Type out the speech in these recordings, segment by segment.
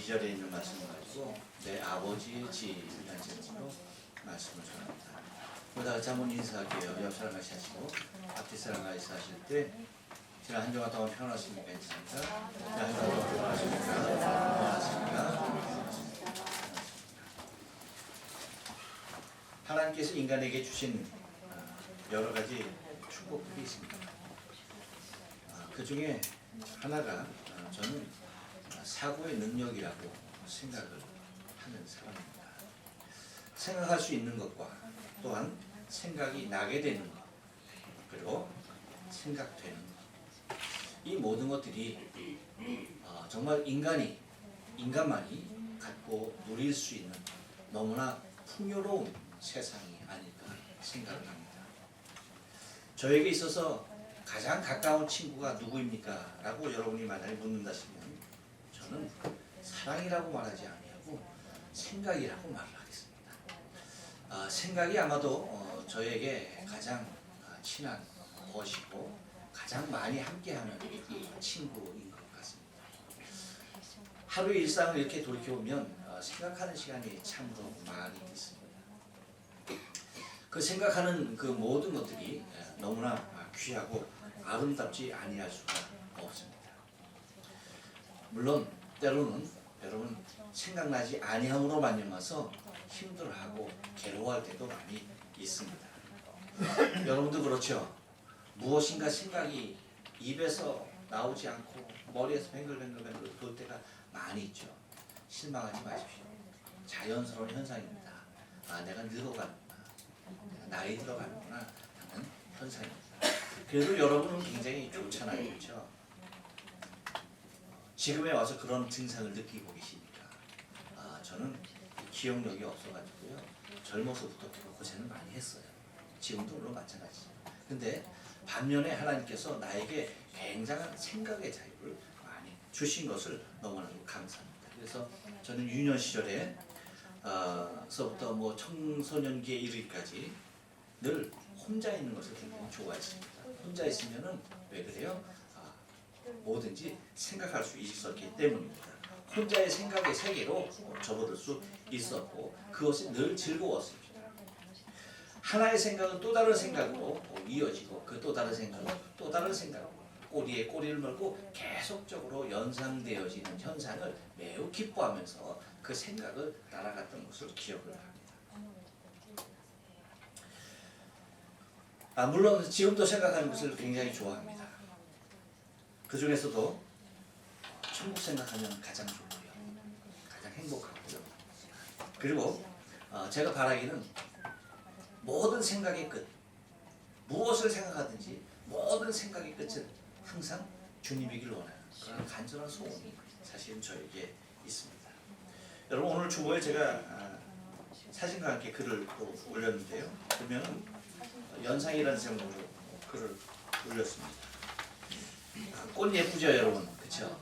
2절에 있는 말씀을 가지고 내 아버지의 집이라는 제목으로 말씀을 전합니다. 다 같이 한번 인사할게요. 옆 사람 같이 하시고 앞뒤 사람 같이 하실 때 지난 한 주간 동안 평안하십니까? 괜찮습니까? 지난 한 주간 동안 평안하십니까? 하나님께서 인간에게 주신 여러 가지 축복들이 있습니다. 그 중에 하나가 저는 사고의 능력이라고 생각을 하는 사람입니다. 생각할 수 있는 것과 또한 생각이 나게 되는 것, 그리고 생각되는 것, 이 모든 것들이 정말 인간만이 갖고 누릴 수 있는 너무나 풍요로운 세상이 아닐까 생각을 합니다. 저에게 있어서 가장 가까운 친구가 누구입니까? 라고 여러분이 만약에 묻는다시면 저는 사랑이라고 말하지 아니하고 생각이라고 말을 하겠습니다. 생각이 아마도 저에게 가장 친한 것이고 가장 많이 함께하는 친구인 것 같습니다. 하루 일상을 이렇게 돌이켜보면 생각하는 시간이 참으로 많이 있습니다. 그 생각하는 그 모든 것들이 너무나 귀하고 아름답지 아니할 수가 없습니다. 물론 때로는 여러분 생각나지 아니함으로 말미암아서 힘들어하고 괴로워할 때도 많이 있습니다. 여러분도 그렇죠? 무엇인가 생각이 입에서 나오지 않고 머리에서 뱅글뱅글 돌 때가 많이 있죠. 실망하지 마십시오. 자연스러운 현상입니다. 내가 늙어가는구나, 내가 나이 들어가는구나 하는 현상입니다. 그래도 여러분은 굉장히 좋잖아요, 그렇죠? 지금에 와서 그런 증상을 느끼고 계시니까 저는 기억력이 없어가지고요, 젊어서부터 고생을 많이 했어요. 지금도 물론 마찬가지죠. 근데 반면에 하나님께서 나에게 굉장한 생각의 자유를 많이 주신 것을 너무나도 감사합니다. 그래서 저는 유년 시절에 서부터 뭐 청소년기에 이르기까지 늘 혼자 있는 것을 굉장히 좋아했습니다. 혼자 있으면은 왜 그래요? 뭐든지 생각할 수 있었기 때문입니다. 혼자의 생각의 세계로 접어들 수 있었고 그것이 늘 즐거웠습니다. 하나의 생각은 또 다른 생각으로 이어지고 그 또 다른 생각은 또 다른 생각으로 꼬리에 꼬리를 물고 계속적으로 연상되어지는 현상을 매우 기뻐하면서 그 생각을 따라갔던 것을 기억을 합니다. 물론 지금도 생각하는 것을 굉장히 좋아합니다. 그 중에서도 천국 생각하면 가장 좋고요, 가장 행복하고요. 그리고 제가 바라기는 모든 생각의 끝, 무엇을 생각하든지 모든 생각의 끝은 항상 주님이길 원하는 그런 간절한 소원이 사실은 저에게 있습니다. 여러분, 오늘 주보에 제가 사진과 함께 글을 또 올렸는데요. 보면은 연상이라는 제목으로 글을 올렸습니다. 꽃 예쁘죠, 여러분? 그렇죠?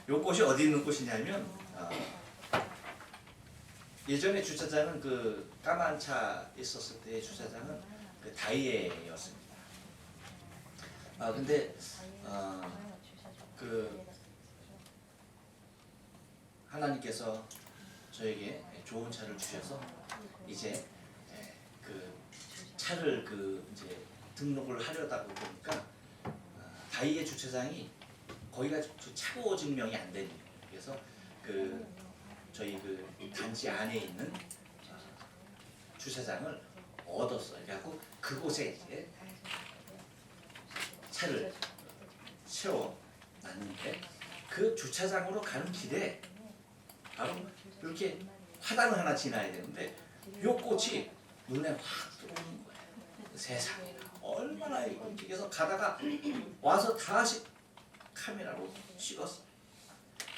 이 꽃이 어디 있는 꽃이냐면 예전에 주차장은 그 까만 차 있었을 때 주차장은 그 다이에였습니다. 근데 그 하나님께서 저에게 좋은 차를 주셔서 이제 그 차를 이제 등록을 하려다 보니까 다이에 주차장이 거기가 차고 증명이 안 되는 거예요. 그래서 저희 단지 안에 있는 주차장을 얻었어요. 그래갖고 그곳에 이제 차를 세워놨는데 그 주차장으로 가는 길에 바로 이렇게 화단을 하나 지나야 되는데 이 꽃이 눈에 확 들어오는 거예요. 세상에 얼마나 이렇게 해서 가다가 와서 다시 카메라로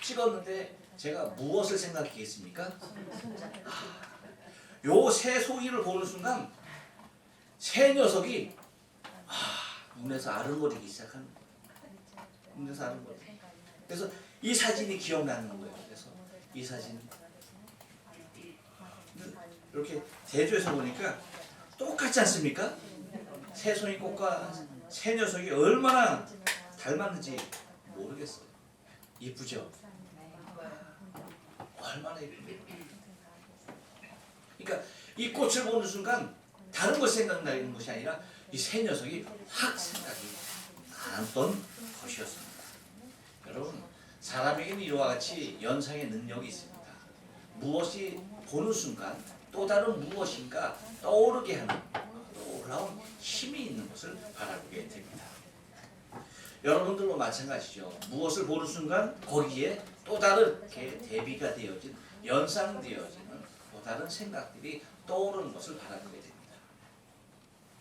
찍었는데 제가 무엇을 생각했겠습니까? 요 새 송이를 보는 순간 새 녀석이 눈에서 아른거리기 시작하는 거예요. 눈에서 아른거리. 그래서 이 사진이 기억나는 거예요. 그래서 이 사진 이렇게 대조해서 보니까 똑같지 않습니까? 새 송이 꽃과 새 녀석이 얼마나 닮았는지 모르겠어요. 이쁘죠? 얼마나 예쁩니까? 그러니까 이 꽃을 보는 순간 다른 것 생각나는 것이 아니라 이 세 녀석이 확 생각이 나던 것이었습니다. 여러분, 사람에게는 이와 같이 연상의 능력이 있습니다. 무엇이 보는 순간 또 다른 무엇인가 떠오르게 하는 놀라운 힘이 있는 것을 바라보게 됩니다. 여러분들도 마찬가지죠. 무엇을 보는 순간 거기에 또 다르게 대비가 되어진, 연상되어지는 또 다른 생각들이 떠오르는 것을 바라보게 됩니다.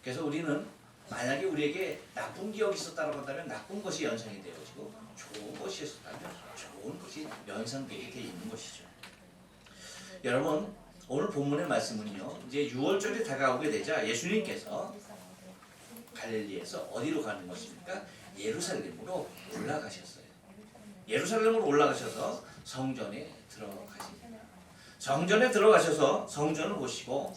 그래서 우리는 만약에 우리에게 나쁜 기억이 있었다고 한다면 나쁜 것이 연상이 되어지고 좋은 것이 있었다면 좋은 것이 연상되게 되어 있는 것이죠. 여러분, 오늘 본문의 말씀은요, 이제 6월절이 다가오게 되자 예수님께서 갈릴리에서 어디로 가는 것입니까? 예루살렘으로 올라가셨어요. 예루살렘으로 올라가셔서 성전에 들어가십니다. 성전에 들어가셔서 성전을 보시고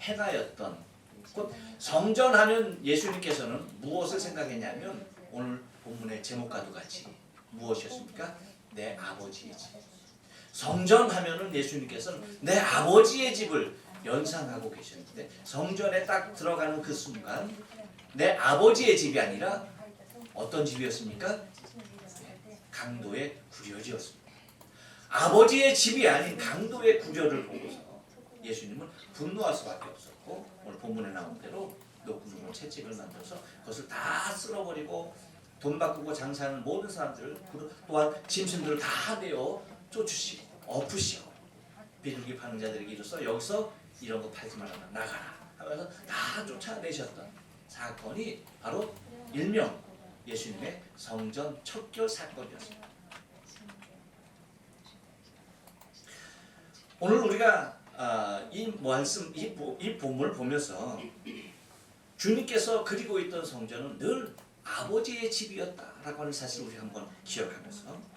행하였던, 곧 성전하면 예수님께서는 무엇을 생각했냐면 오늘 본문의 제목과도 같이 무엇이었습니까? 내 아버지의 집. 성전하면은 예수님께서는 내 아버지의 집을 연상하고 계셨는데, 성전에 딱 들어가는 그 순간 내 아버지의 집이 아니라 어떤 집이었습니까? 강도의 구려지였습니다. 아버지의 집이 아닌 강도의 구려를 보고서 예수님은 분노할 수밖에 없었고, 오늘 본문에 나온 대로 노구름으로 채찍을 만들어서 그것을 다 쓸어버리고 돈 바꾸고 장사하는 모든 사람들, 또한 짐승들을 다 내어 쫓으시고 엎으시고 비둘기 파는 자들에게 이르서 여기서 이런 거 팔지 말라, 나가라 하면서 다 쫓아내셨던 사건이 바로 일명 예수님의 성전 척결 사건이었습니다. 오늘 우리가 이 말씀, 이 본문을 보면서 주님께서 그리고 있던 성전은 늘 아버지의 집이었다라고 하는 사실을 우리 한번 기억하면서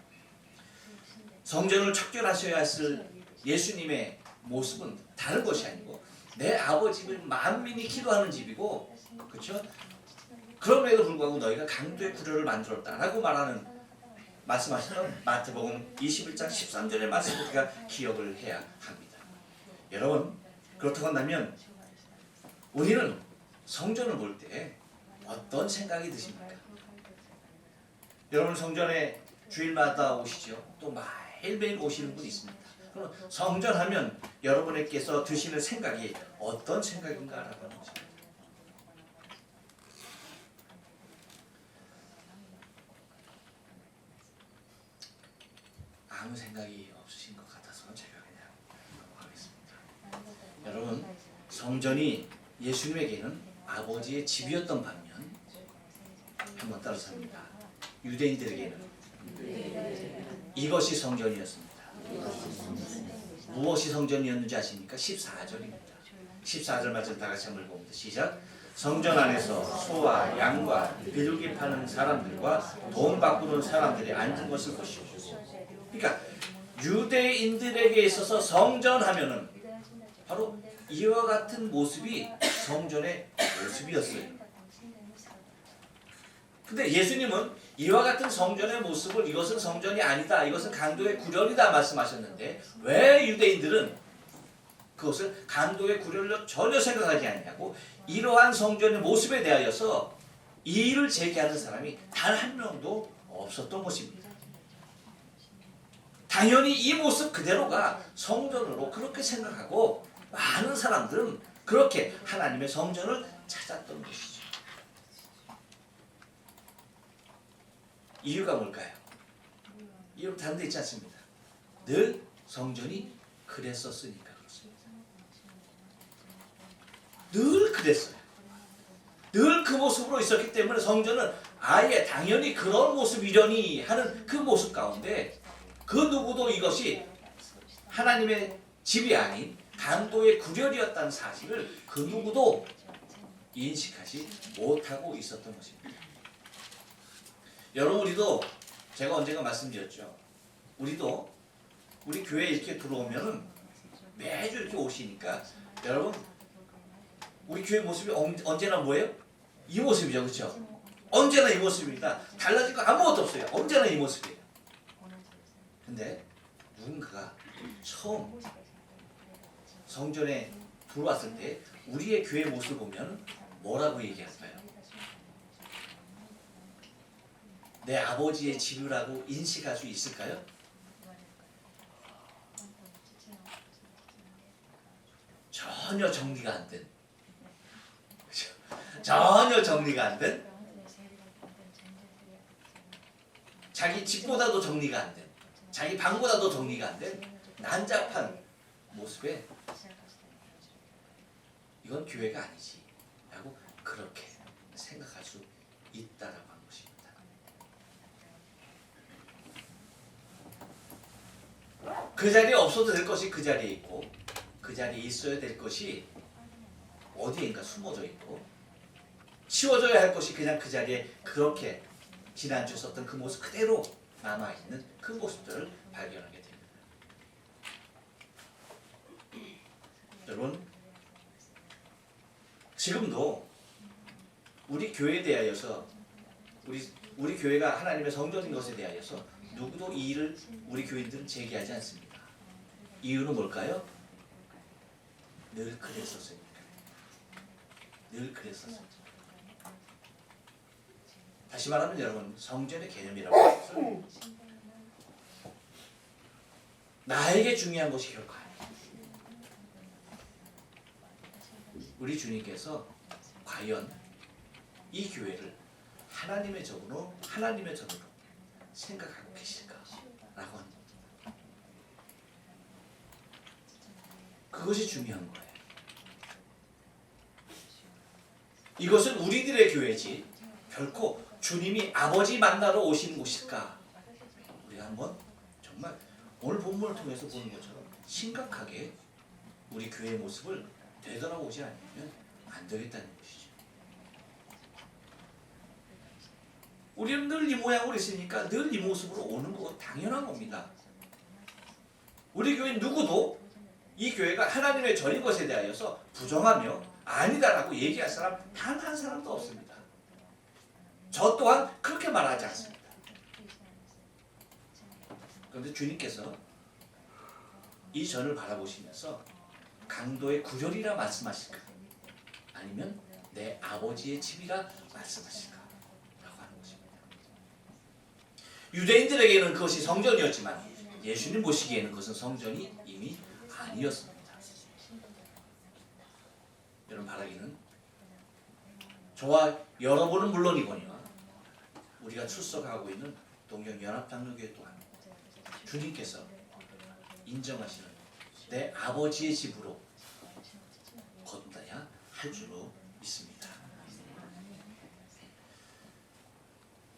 성전을 척결하셔야 했을 예수님의 모습은 다른 것이 아니고 내 아버지는 만민이 기도하는 집이고, 그렇죠? 그럼에도 불구하고 너희가 강도의 구려를 만들었다라고 말씀하시던 마태복음 21장 13절의 말씀을 우리가 기억을 해야 합니다. 여러분, 그렇다고 한다면 우리는 성전을 볼 때 어떤 생각이 드십니까? 여러분, 성전에 주일마다 오시죠? 또 매일매일 오시는 분이 있습니다. 그럼 성전하면 여러분께서 드시는 생각이 어떤 생각인가라고 하는 거죠. 아무 생각이 없으신 것 같아서 제가 그냥 넘어가겠습니다. 여러분, 성전이 예수님에게는 아버지의 집이었던 반면, 한번 따라서 합니다. 유대인들에게는 이것이 성전이었습니다. 무엇이 성전이었는지 아십니까? 14절입니다. 14절 말씀 다 같이 한번 읽어봅니다. 시작. 성전 안에서 소와 양과 비둘기 파는 사람들과 돈 바꾸는 사람들이 앉은 것을 보시오. 그러니까 유대인들에게 있어서 성전하면은 바로 이와 같은 모습이 성전의 모습이었어요. 근데 예수님은 이와 같은 성전의 모습을 이것은 성전이 아니다, 이것은 강도의 구련이다 말씀하셨는데 왜 유대인들은 그것을 강도의 구련으로 전혀 생각하지 않냐고, 이러한 성전의 모습에 대하여서 이의를 제기하는 사람이 단 한 명도 없었던 것입니다. 당연히 이 모습 그대로가 성전으로 그렇게 생각하고 많은 사람들은 그렇게 하나님의 성전을 찾았던 것이죠. 이유가 뭘까요? 이유는 다른 데 있지 않습니다. 늘 성전이 그랬었으니까 그렇습니다. 늘 그랬어요. 늘 그 모습으로 있었기 때문에 성전은 아예 당연히 그런 모습이려니 하는 그 모습 가운데 그 누구도 이것이 하나님의 집이 아닌 강도의 구렬이었다는 사실을 그 누구도 인식하지 못하고 있었던 것입니다. 여러분, 우리도 제가 언젠가 말씀드렸죠. 우리도 우리 교회에 이렇게 들어오면은 매주 이렇게 오시니까 여러분, 우리 교회 모습이 언제나 뭐예요? 이 모습이죠, 그렇죠? 언제나 이 모습입니다. 달라질 거 아무것도 없어요. 언제나 이 모습이에요. 근데 누군가가 처음 성전에 들어왔을 때 우리의 교회 모습을 보면 뭐라고 얘기할까요? 내 아버지의 집이라고 인식할 수 있을까요? 전혀 정리가 안 된, 전혀 정리가 안 된, 자기 집보다도 정리가 안 된, 자기 방보다도 정리가 안 된 난잡한 모습에 이건 교회가 아니지 라고 그렇게 생각할 수 있다라고 하는 것입니다. 그 자리에 없어도 될 것이 그 자리에 있고, 그 자리에 있어야 될 것이 어디인가 숨어져 있고, 치워져야 할 것이 그냥 그 자리에 그렇게 지난주에 썼던 그 모습 그대로 남아있는 그 모습들을 발견하게 됩니다. 여러분, 지금도 우리 교회에 대하여서 우리 교회가 하나님의 성전인 것에 대하여서 누구도 이 일을 우리 교인들은 제기하지 않습니다. 이유는 뭘까요? 늘 그랬었으니까. 늘 그랬었어요. 다시 말하면 여러분, 성전의 개념이라고 해서 나에게 중요한 것이 결코 아니에요. 우리 주님께서 과연 이 교회를 하나님의 전으로 생각하고 계실까라고 하는 거죠. 그것이 중요한 거예요. 이것은 우리들의 교회지 결코 주님이 아버지 만나러 오시는 곳일까? 우리가 한번 정말 오늘 본문을 통해서 보는 것처럼 심각하게 우리 교회의 모습을 되돌아보지 않으면 안 되겠다는 것이죠. 우리는 늘 이 모양으로 있으니까 늘 이 모습으로 오는 거 당연한 겁니다. 우리 교회 누구도 이 교회가 하나님의 전인 것에 대하여서 부정하며 아니다라고 얘기할 사람 단 한 사람도 없습니다. 저 또한 그렇게 말하지 않습니다. 그런데 주님께서 이 전을 바라보시면서 강도의 구절이라 말씀하실까? 아니면 내 아버지의 집이라 말씀하실까? 라고 하는 것입니다. 유대인들에게는 그것이 성전이었지만 예수님 보시기에는 그것은 성전이 이미 아니었습니다. 여러분, 바라기는 저와 여러분은 물론이거니와 우리가 출석하고 있는 동경연합장로교회 또한 주님께서 인정하시는 내 아버지의 집으로 거듭나야 할 줄로 믿습니다.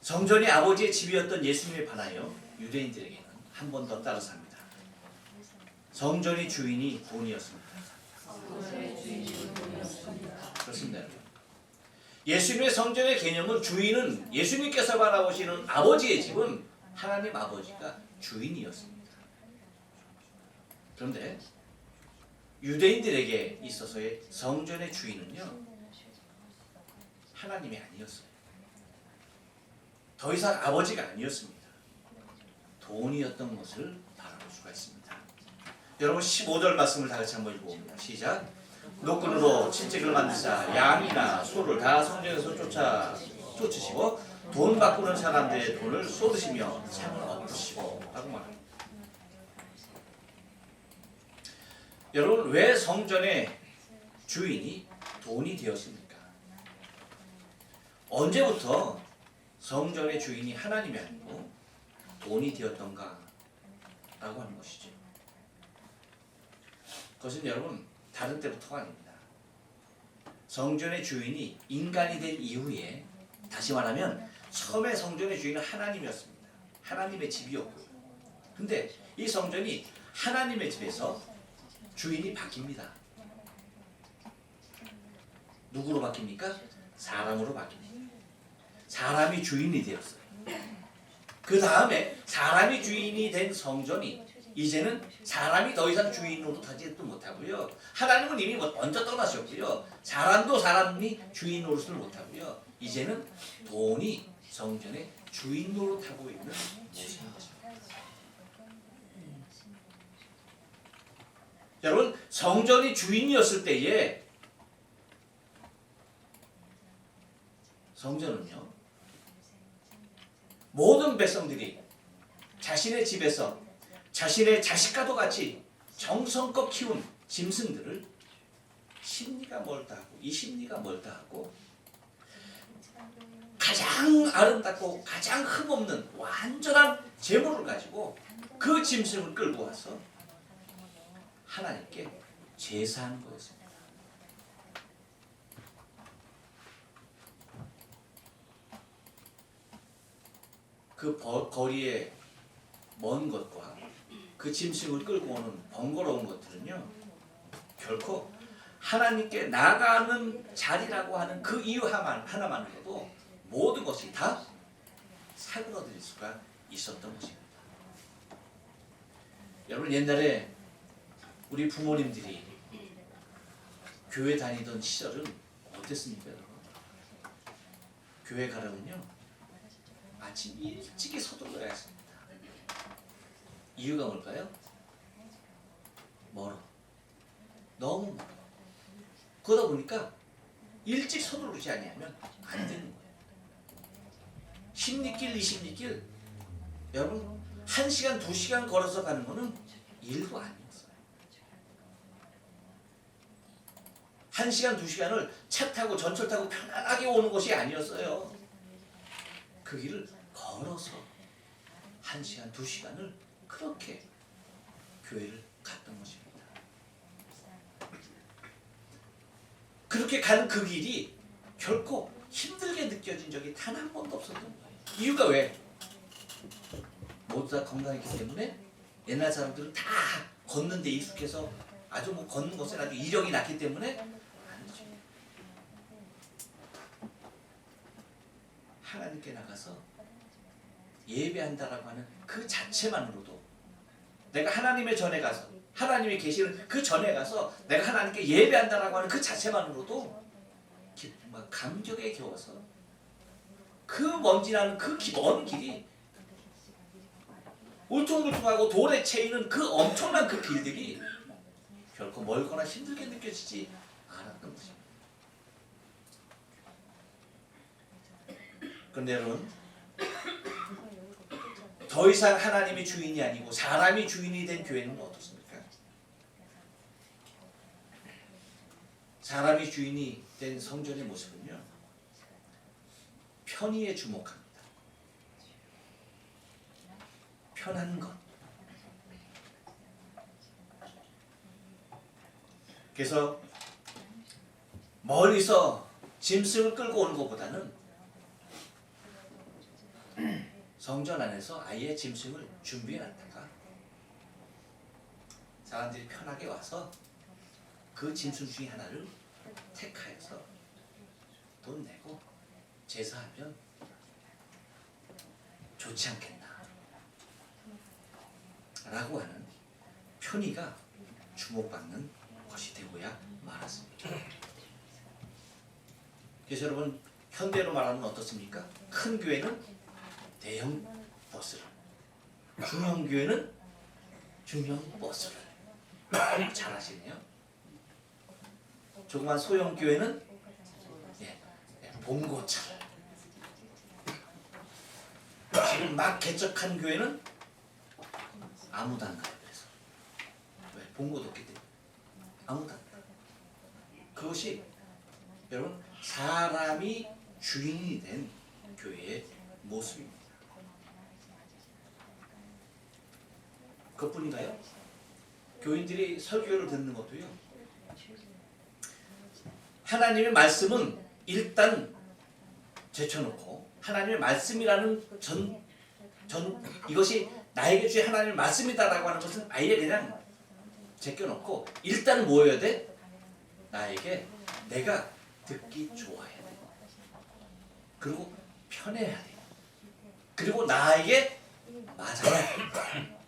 성전이 아버지의 집이었던 예수님에 반하여 유대인들에게는 한 번 더 따라서 합니다. 성전의 주인이 돈이었습니다. 그렇습니다, 여러분. 예수님의 성전의 개념은 주인은 예수님께서 바라보시는 아버지의 집은 하나님 아버지가 주인이었습니다. 그런데 유대인들에게 있어서의 성전의 주인은요, 하나님이 아니었어요. 더 이상 아버지가 아니었습니다. 돈이었던 것을 바라볼 수가 있습니다. 여러분, 15절 말씀을 다 같이 한번 읽어봅니다. 시작. 노끈으로 채찍을 만드사 양이나 소를 다 성전에서 쫓으시고 돈 바꾸는 사람들의 돈을 쏟으시며 창을 엎으시고 라고 말합니다. 여러분, 왜 성전의 주인이 돈이 되었습니까? 언제부터 성전의 주인이 하나님이 아니고 돈이 되었던가 라고 하는 것이죠. 그것은 여러분 다른 때부터가 아닙니다. 성전의 주인이 인간이 된 이후에, 다시 말하면 처음에 성전의 주인은 하나님이었습니다. 하나님의 집이었고요. 근데 이 성전이 하나님의 집에서 주인이 바뀝니다. 누구로 바뀝니까? 사람으로 바뀝니다. 사람이 주인이 되었어요. 그 다음에 사람이 주인이 된 성전이 이제는 사람이 더 이상 주인으로 타지도 못하고요. 하나님은 이미 먼저 떠나셨고요. 사람도 사람이 주인 노릇을 못하고요. 이제는 돈이 성전의 주인 노릇하고 있는 모습입니다. 여러분 성전이 주인이었을 때에 성전은요 모든 백성들이 자신의 집에서 자신의 자식과도 같이 정성껏 키운 짐승들을 10리가 멀다 하고 20리가 멀다 하고 가장 아름답고 가장 흠없는 완전한 제물을 가지고 그 짐승을 끌고 와서 하나님께 제사하는 거였습니다. 그 거리에 먼 것과 그 짐승을 끌고 오는 번거로운 것들은요 결코 하나님께 나가는 자리라고 하는 그 이유 하나만으로도 모든 것이 다 사그러들 수가 있었던 것입니다. 여러분 옛날에 우리 부모님들이 교회 다니던 시절은 어땠습니까? 여러분? 교회 가려면요 아침 일찍이 서둘러야 했습니다. 이유가 뭘까요? 멀어. 너무 멀어. 그러다 보니까 일찍 서두르지 아니하면 안 되는 거예요. 10리길, 20리길 여러분 1시간, 2시간 걸어서 가는 거는 일도 아니었어요. 1시간, 2시간을 차 타고 전철 타고 편안하게 오는 것이 아니었어요. 그 길을 걸어서 1시간, 2시간을 그렇게 교회를 갔던 것입니다. 그렇게 가는 그 길이 결코 힘들게 느껴진 적이 단 한 번도 없었던 거예요. 이유가 왜? 모두 다 건강했기 때문에 옛날 사람들은 다 걷는 데 익숙해서 아주 뭐 걷는 것에 아주 이력이 났기 때문에 아니죠. 하나님께 나가서 예배한다라고 하는 그 자체만으로도 내가 하나님의 전에 가서 하나님이 계시는 그 전에 가서 내가 하나님께 예배한다라고 하는 그 자체만으로도 기쁨과 감격에 겨워서 그 먼지나는 그 먼 길이 울퉁불퉁하고 돌에 채이는 그 엄청난 그 길들이 결코 멀거나 힘들게 느껴지지 않았던 것입니다. 그런데 여러분 더 이상 하나님이 주인이 아니고 사람이 주인이 된 교회는 어떻습니까? 사람이 주인이 된 성전의 모습은요 편의에 주목합니다. 편한 것. 그래서 멀리서 짐승을 끌고 오는 것보다는 성전 안에서 아예 짐승을 준비해놨다가 사람들이 편하게 와서 그 짐승 중에 하나를 택하여서 돈 내고 제사하면 좋지 않겠나 라고 하는 편의가 주목받는 것이 되고야 말았습니다. 그래서 여러분 현대로 말하면 어떻습니까? 큰 교회는 대형 버스를, 중형 교회는 중형 버스를 잘 하시네요. 조그만 소형 교회는 봉고차를, 지금 막 개척한 교회는 아무도 안 가요. 그래서 왜? 봉고도 없기 때문에 아무도 안 가요. 그것이 여러분 사람이 주인이 된 교회의 모습입니다. 그것뿐인가요? 교인들이 설교를 듣는 것도요. 하나님의 말씀은 일단 제쳐놓고 하나님의 말씀이라는 이것이 나에게 주신 하나님의 말씀이다라고 하는 것은 아예 그냥 제껴놓고 일단은 뭐여야 돼? 나에게 내가 듣기 좋아야 돼. 그리고 편해야 돼. 그리고 나에게 맞아야 돼.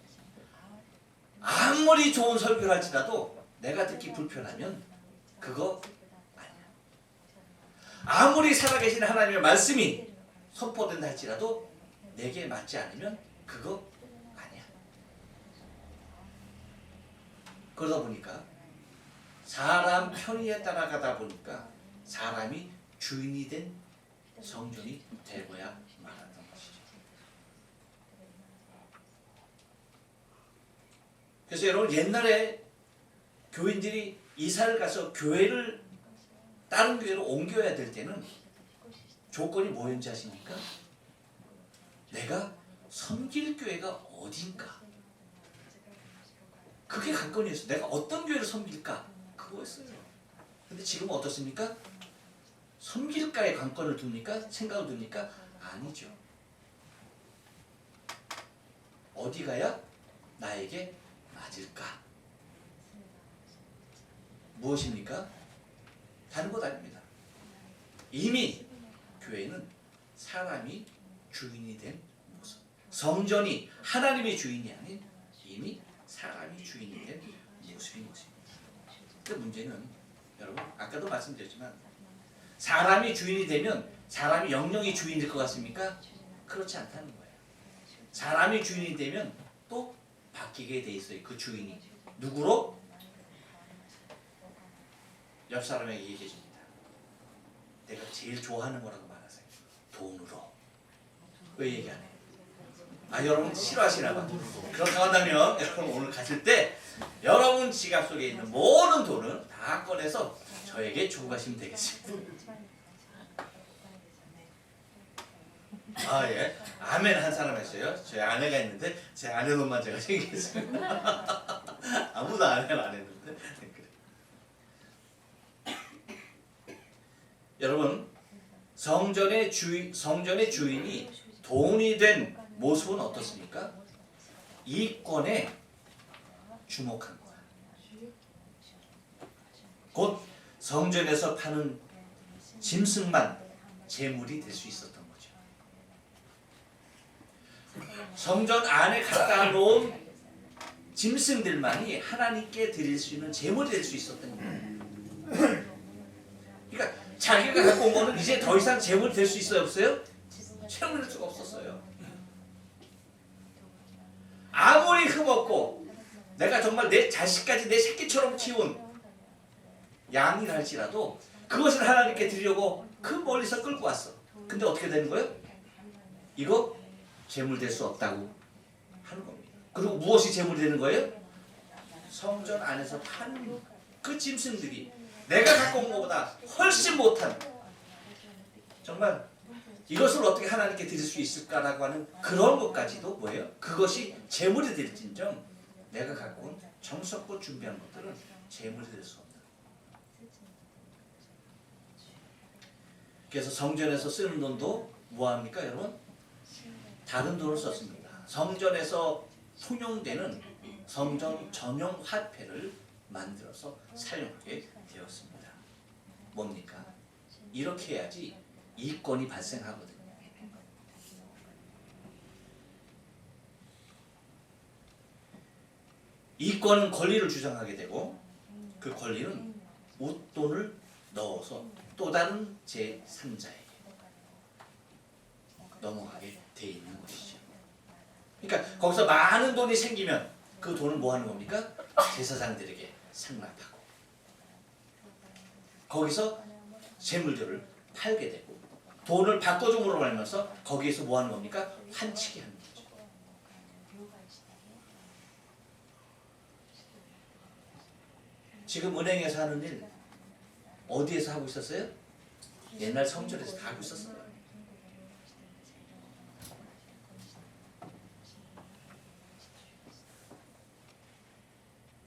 아무리 좋은 설교를 할지라도 내가 듣기 불편하면 그거 아니야. 아무리 살아계신 하나님의 말씀이 선포된다 할지라도 내게 맞지 않으면 그거 아니야. 그러다 보니까 사람 편의에 따라가다 보니까 사람이 주인이 된 성전이 되고야 말았던 것이죠. 그래서 여러분 옛날에 교인들이 이사를 가서 교회를 다른 교회로 옮겨야 될 때는 조건이 뭐였는지 아십니까? 내가 섬길 교회가 어딘가, 그게 관건이었어요. 내가 어떤 교회를 섬길까, 그거였어요. 근데 지금은 어떻습니까? 섬길까에 관건을 둡니까? 생각을 둡니까? 아니죠. 어디 가야 나에게 맞을까? 무엇입니까? 다른 것 아닙니다. 이미 교회는 사람이 주인이 된 모습, 성전이 하나님의 주인이 아닌 이미 사람이 주인이 된 모습인 것입니다. 그 문제는 여러분 아까도 말씀드렸지만 사람이 주인이 되면 사람이 영영이 주인일 것 같습니까? 그렇지 않다는 거예요. 사람이 주인이 되면 또 바뀌게 돼 있어요. 그 주인이 누구로? 옆 사람에게 얘기해 줍니다. 내가 제일 좋아하는 거라고 말하세요. 돈으로. 왜 얘기 안 해? 아, 여러분 싫어하시나 봐. 그렇다고 한다면 여러분 오늘 갔을 때 여러분 지갑 속에 있는 모든 돈을 다 꺼내서 저에게 주고 가시면 되겠습니다. 아, 예. 아멘 한 사람 했어요. 저희 아내가 있는데 제 아내 돈만 제가 챙기겠어요. 아무도 아멘 안 했는데. 여러분 성전의 주인이 돈이 된 모습은 어떻습니까? 이권에 주목한 거야. 곧 성전에서 파는 짐승만 재물이 될 수 있었던 거죠. 성전 안에 갖다 놓은 짐승들만이 하나님께 드릴 수 있는 재물이 될 수 있었던 거예요. 그러니까 자기가 갖고 온 거는 이제 더 이상 재물이 될 수 있어요, 없어요? 재물이 될 수가 없었어요. 아무리 흠없고 내가 정말 내 자식까지 내 새끼처럼 키운 양이라 할지라도 그것을 하나님께 드리려고 그 멀리서 끌고 왔어. 근데 어떻게 되는 거예요? 이거 재물 될 수 없다고 하는 겁니다. 그리고 무엇이 재물이 되는 거예요? 성전 안에서 파는 그 짐승들이 내가 갖고 온 것보다 훨씬 못한, 정말 이것을 어떻게 하나님께 드릴 수 있을까라고 하는 그런 것까지도 뭐예요? 그것이 재물이 될진정 내가 갖고 온 정성껏 준비한 것들은 재물이 될 수 없다. 그래서 성전에서 쓰는 돈도 뭐합니까 여러분? 다른 돈을 썼습니다. 성전에서 통용되는 성전 전용 화폐를 만들어서 사용하게 되었습니다. 뭡니까? 이렇게 해야지 이권이 발생하거든요. 이권은 권리를 주장하게 되고 그 권리는 웃돈을 넣어서 또 다른 제3자에게 넘어가게 돼 있는 것이죠. 그러니까 거기서 많은 돈이 생기면 그 돈을 뭐 하는 겁니까? 제사장들에게 상납하고 거기서 재물들을 팔게 되고 돈을 바꿔줌으로 말면서 거기에서 뭐 하는 겁니까? 환치게 하는 거죠. 지금 은행에서 하는 일 어디에서 하고 있었어요? 옛날 성전에서 다 하고 있었어요.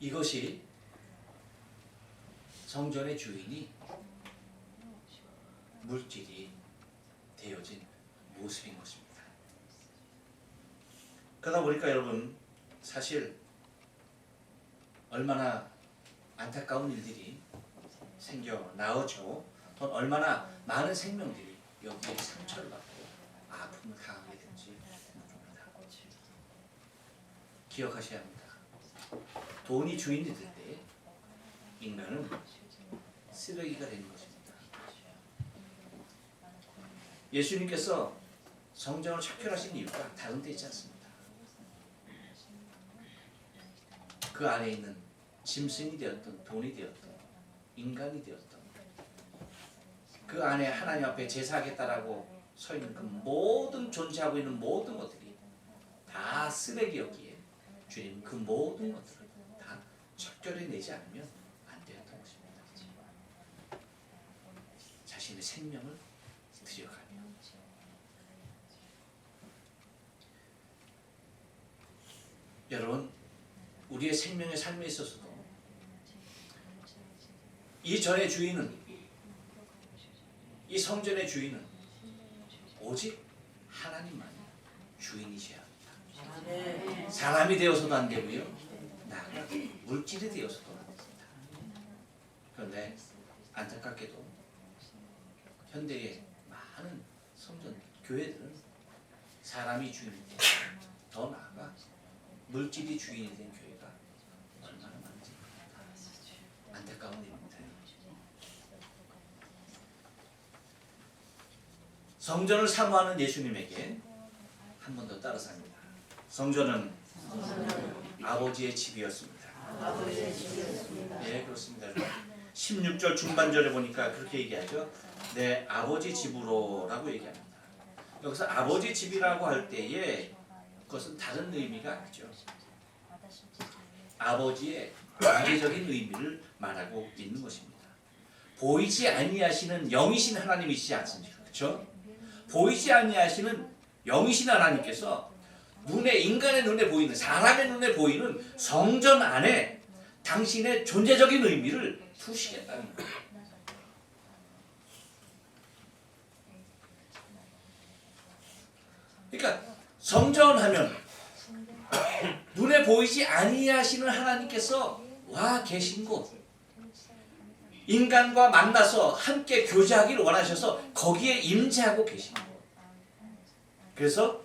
이것이 성전의 주인이 물질이 되어진 모습인 것입니다. 그러다 보니까 여러분 사실 얼마나 안타까운 일들이 생겨 나오죠. 또 얼마나 많은 생명들이 여기에 상처를 받고 아픔을 당하게 되는지 모릅니다. 기억하셔야 합니다. 돈이 주인이 될 때 인간은 쓰레기가 되는 것입니다. 예수님께서 성전을 창설하신 이유가 다른 데 있지 않습니다. 그 안에 있는 짐승이 되었던 돈이 되었던 인간이 되었던 그 안에 하나님 앞에 제사하겠다라고 서 있는 그 모든 존재하고 있는 모든 것들이 다 쓰레기였기에 주님 그 모든 것들을 다 적절해내지 않으면 안 되었던 것입니다. 자신의 생명을 드려가며 여러분 우리의 생명의 삶에 있어서도 이 전의 주인은 이 성전의 주인은 오직 하나님만이 주인이셔야 합니다. 사람이 되어서도 안 되고요. 나아가 물질이 되어서도 안 됩니다. 그런데 안타깝게도 현대의 많은 성전, 교회들은 사람이 주인이 되고 더 나아가 물질이 주인이 된 교회가 얼마나 많은지 안타까운 일입니다. 성전을 사모하는 예수님에게 한 번 더 따라 삽니다. 성전은 아버지의 집이었습니다. 네, 그렇습니다. 16절 중반절에 보니까 그렇게 얘기하죠. 내 아버지 집으로라고 얘기합니다. 여기서 아버지 집이라고 할 때에 그것은 다른 의미가 아니죠. 아버지의 관계적인 의미를 말하고 있는 것입니다. 보이지 아니하시는 영이신 하나님이시지 않습니까? 그렇죠? 보이지 아니하시는 영이신 하나님께서 인간의 눈에 보이는, 사람의 눈에 보이는 성전 안에 당신의 존재적인 의미를 두시겠다는 거예요. 그러니까 성전 하면 눈에 보이지 아니하시는 하나님께서 와 계신 곳, 인간과 만나서 함께 교제하기를 원하셔서 거기에 임재하고 계신 것. 그래서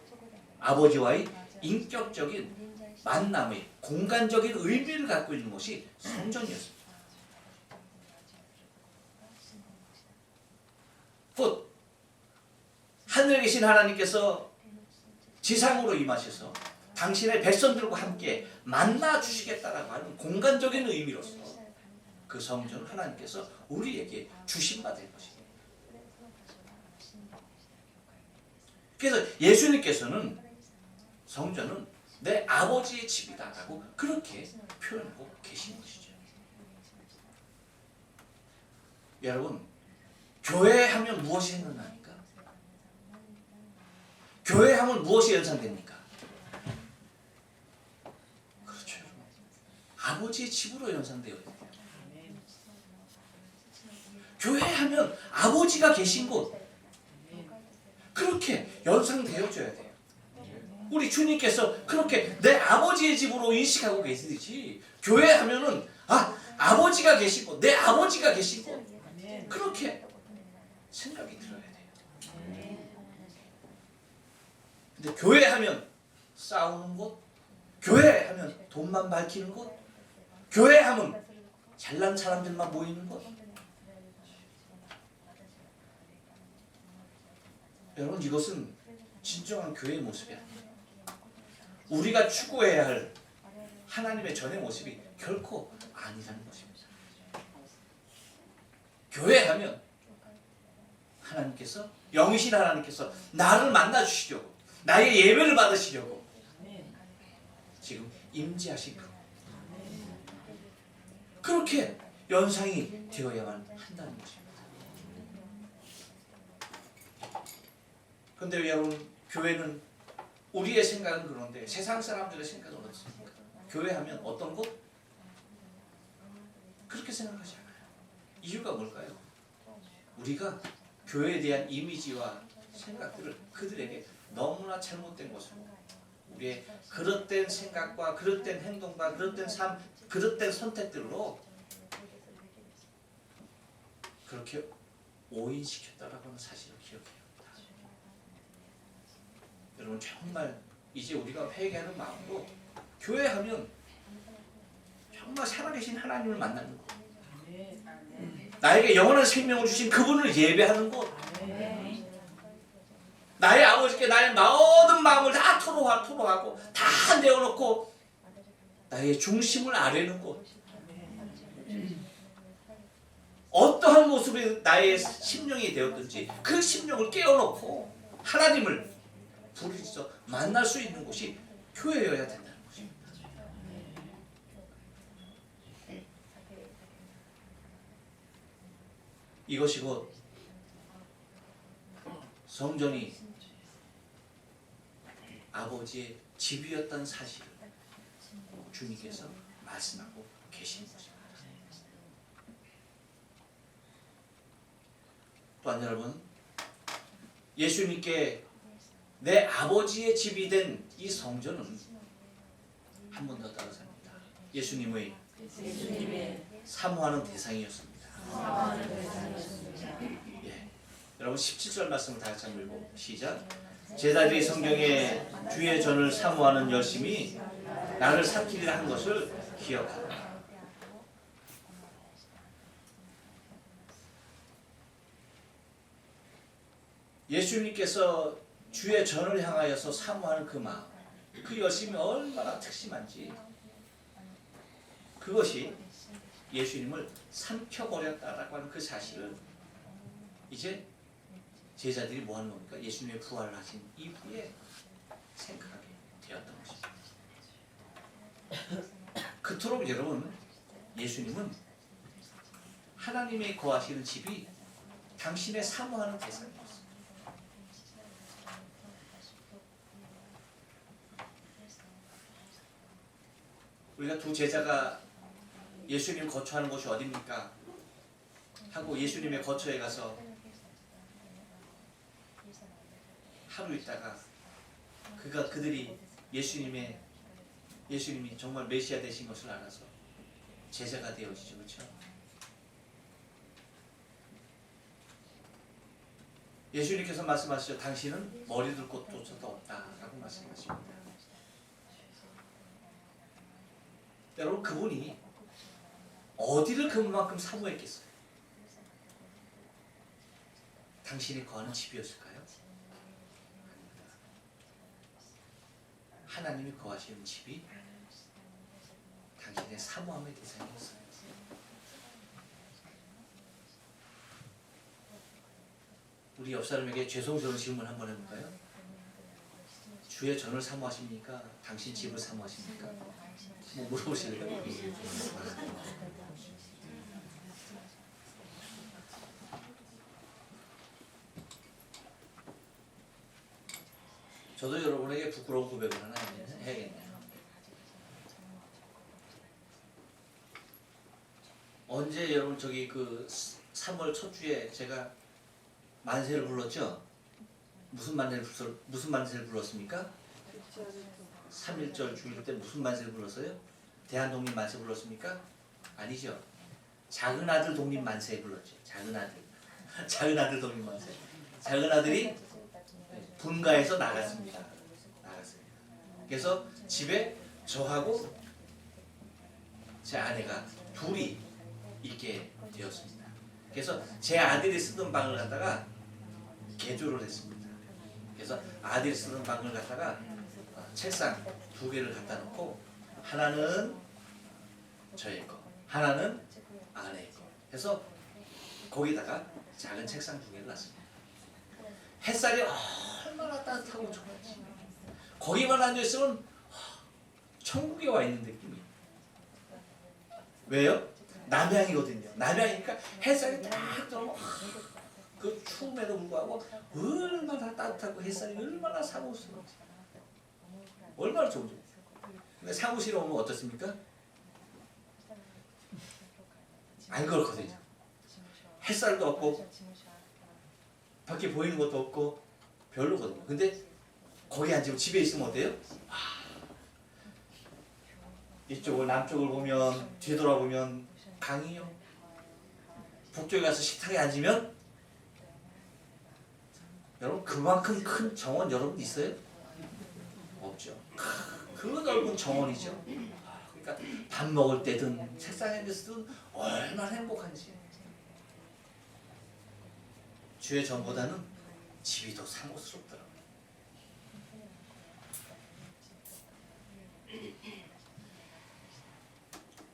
아버지와의 인격적인 만남의 공간적인 의미를 갖고 있는 것이 성전이었습니다. 곧 하늘에 계신 하나님께서 지상으로 임하셔서 당신의 백성들과 함께 만나 주시겠다라고 하는 공간적인 의미로서 그 성전을 하나님께서 우리에게 주신 바 될 것입니다. 그래서 예수님께서는 성전은 내 아버지의 집이다라고 그렇게 표현하고 계신 것이죠. 여러분, 교회하면 무엇이 생각납니까? 교회하면 무엇이 연상됩니까? 그렇죠, 여러분. 아버지의 집으로 연상되어야 돼요. 교회하면 아버지가 계신 곳, 그렇게 연상되어져야 돼요. 우리 주님께서 그렇게 내 아버지의 집으로 인식하고 계시듯이 교회하면은 아버지가 계신 곳, 내 아버지가 계신 곳, 그렇게 생각이 들어야 돼요. 근데 교회하면 싸우는 곳, 교회하면 돈만 밝히는 곳, 교회하면 잘난 사람들만 모이는 곳. 여러분, 이것은 진정한 교회의 모습이 아니에요. 우리가 추구해야 할 하나님의 전의 모습이 결코 아니라는 것입니다. 교회하면 하나님께서, 영이신 하나님께서 나를 만나 주시려고, 나의 예배를 받으시려고 지금 임재하신 그, 그렇게 연상이 되어야만 한다는 것입니다. 그런데 여러분, 교회는 우리의 생각은 그런데 세상 사람들의 생각은 어떻습니까? 교회하면 어떤 곳? 그렇게 생각하지 않아요. 이유가 뭘까요? 우리가 교회에 대한 이미지와 생각들을 그들에게 너무나 잘못된 것으로, 우리의 그릇된 생각과 그릇된 행동과 그릇된 삶, 그릇된 선택들로 그렇게 오인시켰다라고 하는 사실을 기억해요. 여러분, 정말 이제 우리가 회개하는 마음으로 교회하면 정말 살아계신 하나님을 만나는 곳, 나에게 영원한 생명을 주신 그분을 예배하는 곳, 나의 아버지께 나의 모든 마음을 다 토로하고 다 내어놓고 나의 중심을 아뢰는 곳, 어떠한 모습의 나의 심령이 되었든지 그 심령을 깨워놓고 하나님을 부르짖어 만날 수 있는 곳이 교회여야 된다는 것입니다. 이것이 곧 성전이 아버지의 집이었다는 사실을 주님께서 말씀하고 계신 것입니다. 또한 여러분, 예수님께 내 아버지의 집이 된 이 성전은 한 번 더 따라삽니다. 예수님의 사모하는 대상이었습니다. 예. 여러분 17절 말씀을 다 같이 한번 읽고 시작. 제자들이 성경에 주의 전을 사모하는 열심이 나를 삼키리라 한 것을 기억하라. 예수님께서 주의 전을 향하여서 사모하는 그 마음, 그 열심이 얼마나 특심한지 그것이 예수님을 삼켜버렸다라고 하는 그 사실을 이제 제자들이 뭐 하는 겁니까? 예수님의 부활을 하신 이후에 생각하게 되었던 것입니다. 그토록 여러분, 예수님은 하나님의 거하시는 집이 당신의 사모하는 대상이었습니다. 우리가 두 제자가 예수님 거처하는 곳이 어디입니까? 하고 예수님의 거처에 가서 하루 있다가 그들이 예수님이 정말 메시아 되신 것을 알아서 제자가 되어지죠. 그렇죠? 예수님께서 말씀하시죠. 당신은 머리 둘 곳조차도 없다라고 말씀하십니다. 여러분, 그분이 어디를 그만큼 사모했겠어요? 당신이 거하는 집이었을까요? 하나님이 거하시는 집이 당신의 사모함의 대상이었어요. 우리 옆 사람에게 죄송스러운 질문 한번 해볼까요? 주의 전을 사모하십니까? 당신 집을 사모하십니까? 뭐 물어보실래요? 저도 여러분에게 부끄러운 고백을 하나 해야겠네요. 언제 여러분 저기 그 3월 첫 주에 제가 만세를 불렀죠? 무슨 만세를 불렀습니까? 3.1절 주일 때 무슨 만세를 불렀어요? 대한독립 만세 불렀습니까? 아니죠. 작은 아들 독립 만세 불렀죠. 작은 아들. 작은 아들 독립 만세. 작은 아들이 분가에서 나갔습니다. 그래서 집에 저하고 제 아내가 둘이 있게 되었습니다. 그래서 제 아들이 쓰던 방을 갖다가 개조를 했습니다. 그래서 아들이 쓰던 방을 갖다가 책상 2개를 갖다 놓고 하나는 저의 거, 하나는 아내의 거 해서 거기다가 작은 책상 2개를 놨습니다. 햇살이 얼마나 따뜻하고 좋은지 거기만 앉아있으면 천국에 와 있는 느낌이에요. 왜요? 남향이거든요. 남향이니까 햇살이 딱 들어오면 그 추움에도 불구하고 얼마나 따뜻하고 햇살이 얼마나 사무스러운지 얼마나 좋은지. 근데 사무실에 오면 어떻습니까? 안 그렇거든요. 햇살도 없고 밖에 보이는 것도 없고 별로거든요. 근데 거기 앉으면 집에 있으면 어때요? 이쪽을 남쪽을 보면 뒤돌아보면 강이요. 북쪽에 가서 식탁에 앉으면 여러분 그만큼 큰 정원 여러분 있어요? 없죠. 그 넓은 정원이죠. 그러니까 밥 먹을 때든 책상에 앉았을 때 얼마나 행복한지. 주의 전보다는 집이 더 사모스럽더라고요.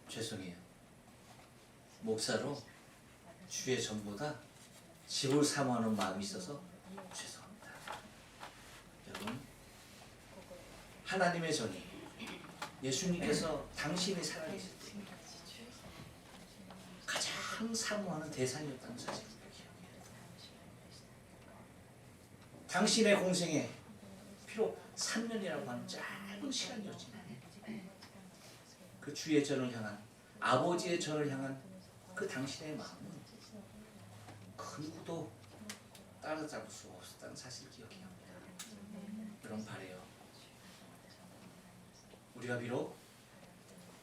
죄송해요. 목사로 주의 전보다 집을 사모하는 마음이 있어서 죄송합니다. 여러분, 하나님의 전이 예수님께서 당신이 살아계실 때 가장 사모하는 대상이었다는 사실을 기억해야 돼요. 당신의 공생에 비록 3년이라고 하는 짧은 시간이었지만 그 주의 전을 향한, 아버지의 전을 향한 그 당신의 마음은 그 누구도 따라잡을 수 없었다는 사실을 기억해야 합니다. 여러분, 바래요. 우리가 비록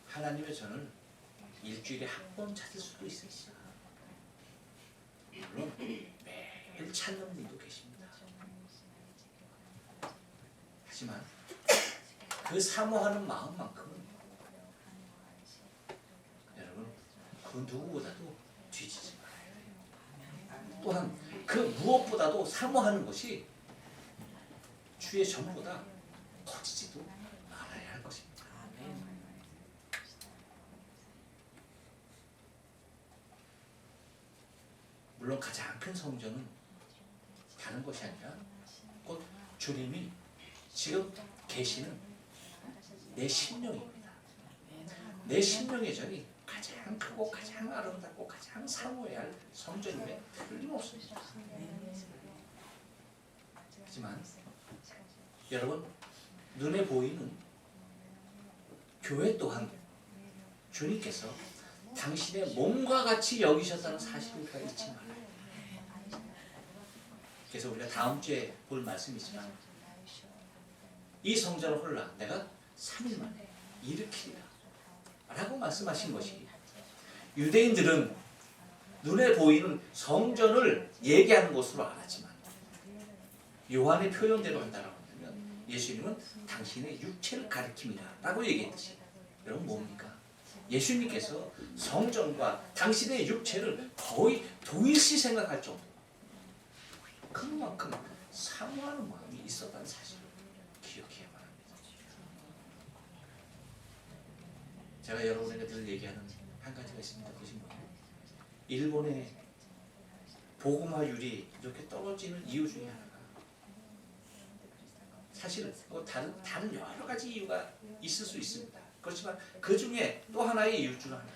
하나님의 전을 일주일에 한 번 찾을 수도 있습니다. 물론 매일 찾는 분도 계십니다. 하지만 그 사모하는 마음만큼은 여러분, 그 누구보다도 뒤지지 말아야 돼요. 또한 그 무엇보다도 사모하는 것이 주의 전보다 커지지도 말아야 할 것입니다. 물론 가장 큰 성전은 다른 것이 아니라 곧 주님이 지금 계시는 내 심령입니다. 내 심령의 전이 가장 크고 가장 아름답고 가장 사모해야 할 성전임에 틀림없습니다. 하지만 여러분, 눈에 보이는 교회 또한 주님께서 당신의 몸과 같이 여기셨다는 사실을 우리가 잊지 말아요. 그래서 우리가 다음 주에 볼 말씀이지만 이 성전을 홀라 내가 3일 만에 일으키리라 라고 말씀하신 것이, 유대인들은 눈에 보이는 성전을 얘기하는 것으로 알았지만 요한의 표현대로 한다고 한다면 예수님은 당신의 육체를 가리킵니다 라고 얘기했듯이, 여러분 뭡니까? 예수님께서 성전과 당신의 육체를 거의 동일시 생각할 정도로 그만큼 사모하는 마음이 있었다는 사실을 기억해야만 합니다. 제가 여러분에게 늘 얘기하는 한 가지가 있습니다. 그것이 뭐예요? 일본의 복음화율이 이렇게 떨어지는 이유 중에 하나가, 사실 다른 여러 가지 이유가 있을 수 있습니다. 그렇지만 그 중에 또 하나의 이유 중 하나가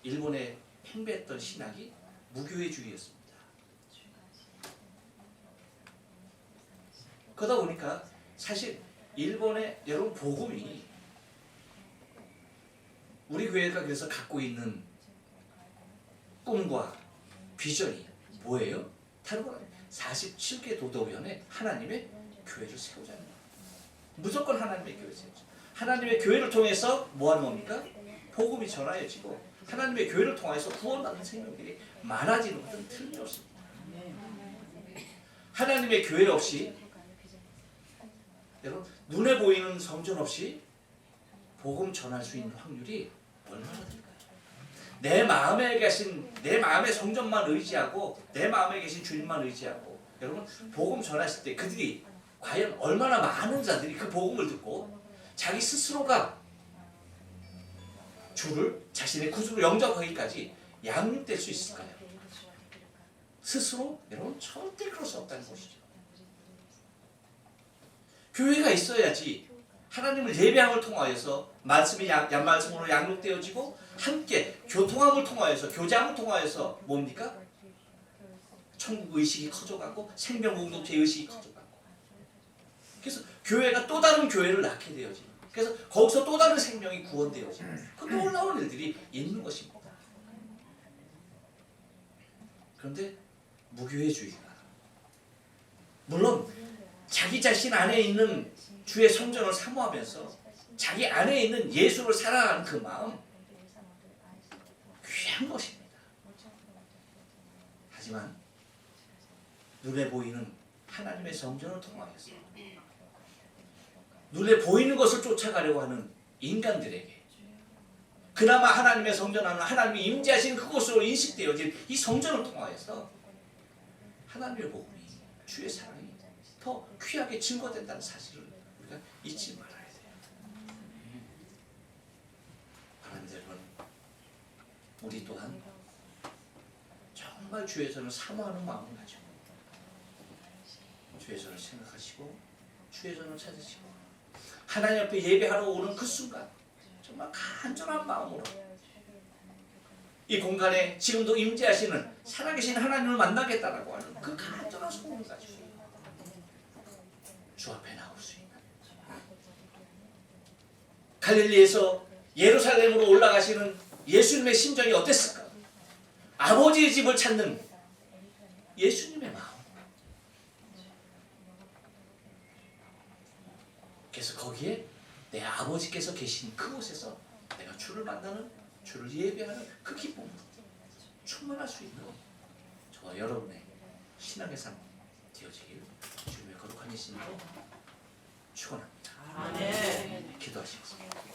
일본에 팽배했던 신학이 무교회주의였습니다. 그러다 보니까 사실 일본의 여러분 복음이, 우리 교회가 그래서 갖고 있는 꿈과 비전이 뭐예요? 다른 건 47개 도덕위원회 하나님의 교회를 세우자는 거예요. 무조건 하나님의 교회를 세우자. 하나님의 교회를 통해서 뭐하는 겁니까? 복음이 전하여지고 하나님의 교회를 통해서 구원받는 생명들이 많아지는 것은 틀림없습니다. 하나님의 교회 없이, 여러분 눈에 보이는 성전 없이 복음 전할 수 있는 확률이 얼마나 될까요? 내 마음에 계신, 내 마음의 성전만 의지하고 내 마음에 계신 주님만 의지하고 여러분 복음 전하실 때 그들이 과연 얼마나 많은 자들이 그 복음을 듣고 자기 스스로가 주를 자신의 구주로 영접하기까지 양육될 수 있을까요? 스스로 여러분 절대 그럴 수 없다는 것이죠. 교회가 있어야지 하나님을 예배함을 통하여서 말씀이 말씀으로 양육되어지고 함께 교통함을 통하여서, 교제함을 통하여서 뭡니까? 천국 의식이 커져가고 생명 공동체 의식이 커져가고, 그래서 교회가 또 다른 교회를 낳게 되어지는, 그래서 거기서 또 다른 생명이 구원되어지는 그 놀라운 일들이 있는 것입니다. 그런데 무교회주의가, 물론 자기 자신 안에 있는 주의 성전을 사모하면서 자기 안에 있는 예수를 사랑하는 그 마음 귀한 것입니다. 하지만 눈에 보이는 하나님의 성전을 통하여서 눈에 보이는 것을 쫓아가려고 하는 인간들에게 그나마 하나님의 성전 안에 하나님이 임재하시는 그곳으로 인식되어진 이 성전을 통하여서 하나님의 복음이, 주의 사랑이 더 귀하게 증거된다는 사실을 우리가 잊지 말아야 돼요. 하나님 여러분, 우리 또한 정말 주의 손을 사모하는 마음을 가지고 주의 손을 생각하시고 주의 손을 찾으시고 하나님 앞에 예배하러 오는 그 순간 정말 간절한 마음으로 이 공간에 지금도 임재하시는 살아계신 하나님을 만나겠다라고 하는 그 간절한 소원을 가지고 주 앞에 나올 수 있는 갈릴리에서 예루살렘으로 올라가시는 예수님의 심정이 어땠을까? 아버지의 집을 찾는 예수님의 마음. 그래서 거기에 내 아버지께서 계신 그곳에서 내가 주를 만나는, 주를 예배하는 그 기쁨으로 충만할 수 있는 저와 여러분의 신앙의 삶 되어지길 주님의 거룩한 이름으로 축원합니다. 아멘. 기도하시겠습니다.